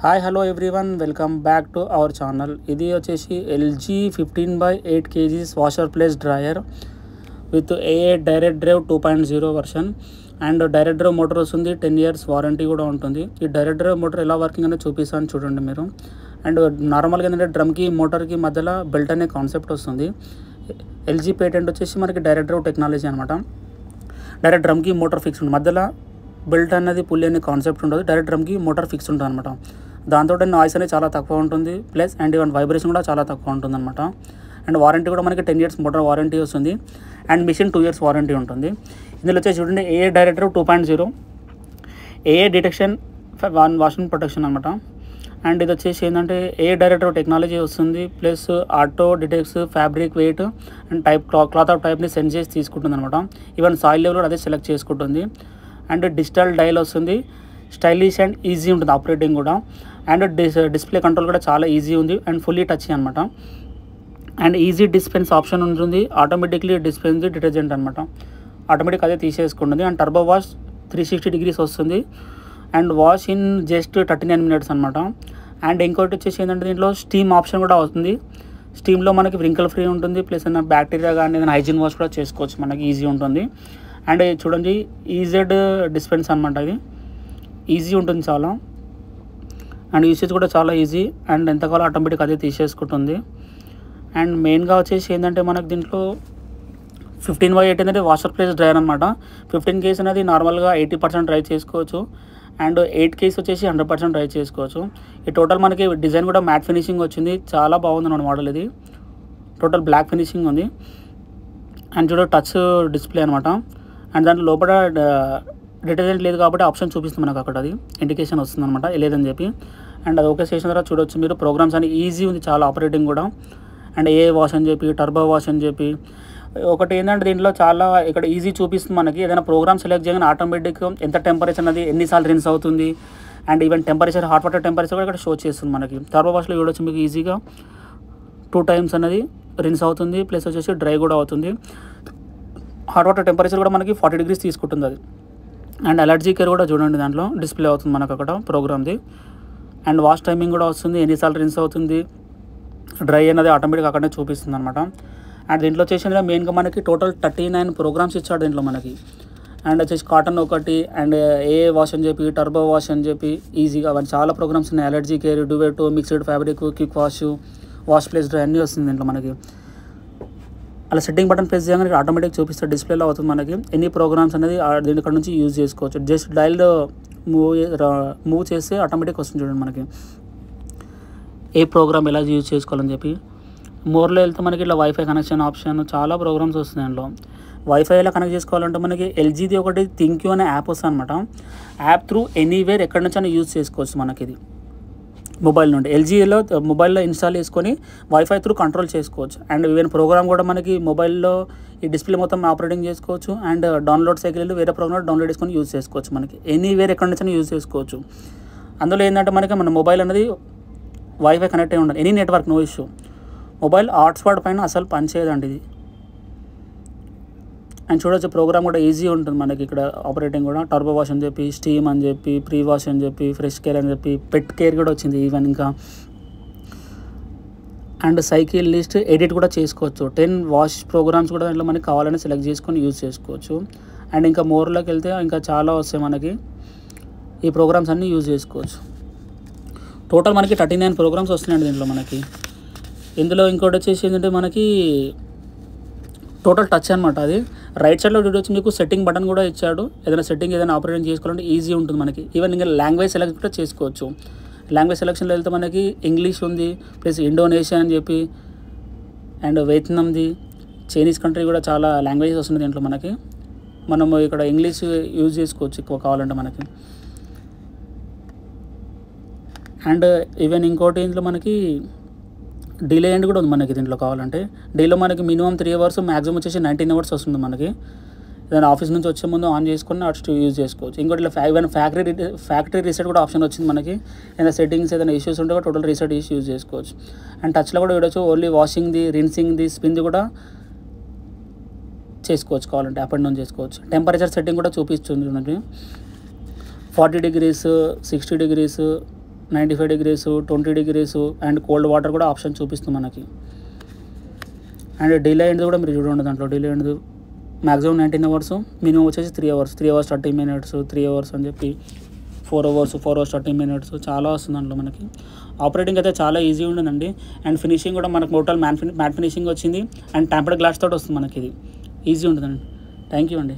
Hi hello everyone welcome back to our channel. ఇది వచ్చేసి LG 15/8 kgs washer plus dryer with AI direct drive 2.0 version and direct drive motor వస్తుంది. 10 years warranty కూడా ఉంటుంది. ఈ direct drive motor ఎలా working అనేది చూపిస్తాను చూడండి మీరు. అండ్ నార్మల్గా ఏంటంటే డ్రమ్కి మోటార్కి మధ్యలో బెల్ట్ అనే కాన్సెప్ట్ వస్తుంది. ఎల్జీ పేటెంట్ వచ్చేసి మనకి డైరెక్ట్ డ్రైవ్ టెక్నాలజీ అనమాట. డైరెక్ట్ డ్రమ్కి మోటార్ ఫిక్స్ ఉంటుంది, మధ్యలో బెల్ట్ అనేది పుల్లి అనే కాన్సెప్ట్ ఉండదు. డైరెక్ట్ డ్రమ్కి మోటార్ ఫిక్స్ ఉంటుంది అనమాట. దాంతో నాయిస్ అనేది చాలా తక్కువ ఉంటుంది, ప్లస్ అండ్ ఈవెన్ వైబ్రేషన్ కూడా చాలా తక్కువ ఉంటుంది అనమాట. అండ్ వారంటీ కూడా మనకి 10 years మోటార్ వారంటీ వస్తుంది. అండ్ మిషన్ 2 years వారంటీ ఉంటుంది. ఇందులో వచ్చేసి చూడండి AI direct drive 2.0, AI detection 1 వాషన్ ప్రొటెక్షన్ అనమాట. అండ్ ఇది వచ్చేసి ఏంటంటే ఏఏ డైరెక్ట్ డ్రైవ్ టెక్నాలజీ వస్తుంది, plus auto detects fabric weight and type cloth of టైప్ని సెండ్ చేసి తీసుకుంటుంది అనమాట. ఈవెన్ సాయిల్ లెవెల్ కూడా అదే సెలెక్ట్ చేసుకుంటుంది. అండ్ డిజిటల్ డైల్ వస్తుంది, స్టైలిష్ అండ్ ఈజీ ఉంటుంది ఆపరేటింగ్ కూడా. అండ్ డిస్ప్లే కంట్రోల్ కూడా చాలా ఈజీ ఉంది అండ్ ఫుల్లీ టచ్ అనమాట. అండ్ ఈజీ డిస్పెన్స్ ఆప్షన్ ఉంటుంది, ఆటోమేటిక్లీ డిస్పెన్స్ డిటర్జెంట్ అనమాట, ఆటోమేటిక్ అదే తీసేసుకుంటుంది. అండ్ టర్బో వాష్ 360 degrees వస్తుంది and wash in just 39 minutes అనమాట. అండ్ ఇంకోటి వచ్చేసి ఏంటంటే దీంట్లో స్టీమ్ ఆప్షన్ కూడా వస్తుంది. స్టీమ్లో మనకి వ్రింకల్ ఫ్రీ ఉంటుంది, ప్లస్ ఏదైనా బ్యాక్టీరియా కానీ ఏదైనా హైజీన్ వాష్ కూడా చేసుకోవచ్చు, మనకి ఈజీ ఉంటుంది. అండ్ చూడండి ఈజెడ్ డిస్పెన్స్ అనమాట, ఇది ఈజీ ఉంటుంది చాలా. అండ్ యూసేజ్ కూడా చాలా ఈజీ అండ్ ఎంతకాలం ఆటోమేటిక్ అదే తీసేసుకుంటుంది. అండ్ మెయిన్గా వచ్చేసి ఏంటంటే మనకు దీంట్లో 15/8 అనేది వాషర్ ప్లేస్ డ్రైయర్ అనమాట. 15 kgs అనేది నార్మల్గా 80% డ్రై చేసుకోవచ్చు. అండ్ 8 kgs వచ్చేసి 100% డ్రై చేసుకోవచ్చు. ఈ టోటల్ మనకి డిజైన్ కూడా మ్యాట్ ఫినిషింగ్ వచ్చింది, చాలా బాగుంది అన్నమాట మోడల్. ఇది టోటల్ బ్లాక్ ఫినిషింగ్ ఉంది. అండ్ చూడ టచ్ డిస్ప్లే అనమాట. అండ్ దాంట్లో లోపల డిటర్జెంట్ లేదు కాబట్టి ఆప్షన్ చూపిస్తుంది మనకు, అక్కడ అది ఇండికేషన్ వస్తుంది అనమాట లేదని చెప్పి. అండ్ అది ఓకే చేసిన తర్వాత చూడొచ్చు మీరు ప్రోగ్రామ్స్ అని ఈజీ ఉంది చాలా ఆపరేటింగ్ కూడా. అండ్ ఏ వాష్ అని చెప్పి టర్బో వాష్ అని చెప్పి ఒకటి ఏంటంటే దీంట్లో చాలా ఇక్కడ ఈజీ చూపిస్తుంది మనకి. ఏదైనా ప్రోగ్రామ్ సెలెక్ట్ చేయగానే ఆటోమేటిక్ ఎంత టెంపరేచర్ అనేది ఎన్నిసార్లు రిన్స్ అవుతుంది and even temperature hot water temperature కూడా ఇక్కడ షో చేస్తుంది మనకి. టర్బో వాష్లో చూడొచ్చు మీకు ఈజీగా 2 times అనేది రిన్స్ అవుతుంది, ప్లస్ వచ్చేసి డ్రై కూడా అవుతుంది. హాట్ వాటర్ టెంపరేచర్ కూడా మనకి 40 degrees తీసుకుంటుంది అది. అండ్ అలర్జీ కేర్ కూడా చూడండి దాంట్లో డిస్ప్లే అవుతుంది మనకు అక్కడ ప్రోగ్రామ్ది. అండ్ వాష్ టైమింగ్ కూడా వస్తుంది, ఎన్నిసార్లు రిన్స్ అవుతుంది, డ్రై అనేది ఆటోమేటిక్ అక్కడనే చూపిస్తుంది అనమాట. అండ్ దీంట్లో వచ్చేసి మెయిన్గా మనకి టోటల్ 39 ప్రోగ్రామ్స్ ఇచ్చాడు దీంట్లో మనకి. అండ్ వచ్చేసి కాటన్ ఒకటి అండ్ ఏ వాష్ అని చెప్పి టర్బో వాష్ అని చెప్పి ఈజీగా అవన్నీ చాలా ప్రోగ్రామ్స్ ఉన్నాయి. Allergy care, duet, mixed fabric, quick wash place dry అన్నీ వస్తుంది దీంట్లో మనకి. అలా సెట్టింగ్ బటన్ ప్రెస్ చేయగానే ఆటోమేటిక్ చూపిస్తే డిస్ప్లేలో అవుతుంది మనకి ఎన్ని ప్రోగ్రామ్స్ అనేది దీని ఇక్కడ నుంచి యూజ్ చేసుకోవచ్చు. జస్ట్ డైల్ మూవ్ చేస్తే ఆటోమేటిక్ వస్తుంది చూడండి మనకి ఏ ప్రోగ్రామ్ ఎలా యూజ్ చేసుకోవాలని చెప్పి. మోర్లో వెళ్తే మనకి ఇట్లా వైఫై కనెక్షన్ ఆప్షన్ చాలా ప్రోగ్రామ్స్ వస్తున్నాయి దాంట్లో. వైఫై ఎలా కనెక్ట్ చేసుకోవాలంటే మనకి ఎల్జీది ఒకటి థింక్యూ అనే యాప్ వస్తుంది అనమాట. యాప్ త్రూ ఎనీవేర్ ఎక్కడి నుంచి అయినా యూజ్ చేసుకోవచ్చు మనకి ఇది మొబైల్ నుండి. ఎల్జీలో మొబైల్లో ఇన్స్టాల్ చేసుకొని వైఫై త్రూ కంట్రోల్ చేసుకోవచ్చు. అండ్ ఈవెన్ ప్రోగ్రామ్ కూడా మనకి మొబైల్లో ఈ డిస్ప్లే మొత్తం ఆపరేటింగ్ చేసుకోవచ్చు. అండ్ డౌన్లోడ్ సైకిల్ వేరే ప్రోగ్రామ్ డౌన్లోడ్ చేసుకొని యూజ్ చేసుకోవచ్చు, మనకి ఎనీవేర్ ఎక్కడి నుంచి యూజ్ చేసుకోవచ్చు. అందులో ఏంటంటే మనకి మన మొబైల్ అనేది వైఫై కనెక్ట్ అయి ఉండదు, any network no issue. Mobile hotspot పైన అసలు పనిచేయదండి ఇది. అండ్ చూడొచ్చు ప్రోగ్రామ్ కూడా ఈజీ ఉంటుంది మనకి ఇక్కడ ఆపరేటింగ్ కూడా. టర్బో వాష్ అని చెప్పి, స్టీమ్ అని చెప్పి, ప్రీ వాష్ అని చెప్పి, ఫ్రెష్ కేర్ అని చెప్పి, పెట్ కేర్ కూడా వచ్చింది ఈవెన్ ఇంకా. అండ్ సైకిల్ లిస్ట్ ఎడిట్ కూడా చేసుకోవచ్చు. 10 వాష్ ప్రోగ్రామ్స్ కూడా దాంట్లో మనకి కావాలని సెలెక్ట్ చేసుకొని యూజ్ చేసుకోవచ్చు. అండ్ ఇంకా మోర్లోకి వెళ్తే ఇంకా చాలా వస్తాయి మనకి, ఈ ప్రోగ్రామ్స్ అన్నీ యూజ్ చేసుకోవచ్చు. టోటల్ మనకి 39 ప్రోగ్రామ్స్ వస్తున్నాయండి దీంట్లో మనకి. ఇందులో ఇంకోటి వచ్చేసి ఏంటంటే మనకి టోటల్ టచ్ అనమాట. అది రైట్ సైడ్లో వచ్చి మీకు సెట్టింగ్ బటన్ కూడా ఇచ్చాడు. ఏదైనా సెట్టింగ్ ఏదైనా ఆపరేటింగ్ చేసుకోవాలంటే ఈజీ ఉంటుంది మనకి. ఈవెన్ ఇంకా లాంగ్వేజ్ సెలెక్ట్ కూడా చేసుకోవచ్చు. లాంగ్వేజ్ సెలెక్షన్లో వెళ్తే మనకి ఇంగ్లీష్ ఉంది, ప్లస్ ఇండోనేషియా అని చెప్పి, అండ్ వియత్నాంది, చైనీస్ కంట్రీ కూడా చాలా లాంగ్వేజెస్ వస్తున్నాయి దీంట్లో మనకి. మనము ఇక్కడ ఇంగ్లీష్ యూజ్ చేసుకోవచ్చు ఎక్కువ కావాలంటే మనకి. అండ్ ఈవెన్ ఇంకోటి ఇంట్లో మనకి డిలే ఎండ్ కూడా ఉంది మనకి దీంట్లో కావాలంటే. డేలో మనకి మినిమం 3 hours, మ్యాక్సిమం వచ్చేసి 19 hours వస్తుంది మనకి. ఏదైనా ఆఫీస్ నుంచి వచ్చే ముందు ఆన్ చేసుకొని అటు యూజ్ చేసుకోవచ్చు. ఇంకోటి ఇలా ఈవెన్ ఫ్యాక్టరీ రీసెట్ కూడా ఆప్షన్ వచ్చింది మనకి. ఏదైనా సెట్టింగ్స్ ఏదైనా ఇష్యూస్ ఉంటే కూడా టోటల్ రీసెట్ చేసి యూజ్ చేసుకోవచ్చు. అండ్ టచ్లో కూడా చూడొచ్చు ఓన్లీ వాషింగ్ది, రిన్సింగ్ది, స్పిన్ది కూడా చేసుకోవచ్చు కావాలంటే, అప్ అండ్ డౌన్ చేసుకోవచ్చు. టెంపరేచర్ సెట్టింగ్ కూడా చూపిస్తుంది మనకి. 40 degrees, 60 degrees, 95 degrees, 20 degrees and cold water కూడా ఆప్షన్ చూపిస్తుంది మనకి. అండ్ డిలే అయింది కూడా మీరు చూడండి, దాంట్లో డిలే అయింది మ్యాక్సిమం 19 hours, మినిమం వచ్చేసి 3 hours, 3 hours 30 minutes, 3 hours అని చెప్పి 4 hours 30 minutes చాలా వస్తుంది దాంట్లో మనకి. ఆపరేటింగ్ అయితే చాలా ఈజీ ఉండదండి. అండ్ ఫినిషింగ్ కూడా మనకు టోటల్ మ్యాట్ ఫినిషింగ్ వచ్చింది అండ్ టెంపర్డ్ గ్లాస్ తోటి వస్తుంది మనకి. ఇది ఈజీ ఉంటుందండి. థ్యాంక్ యూ అండి.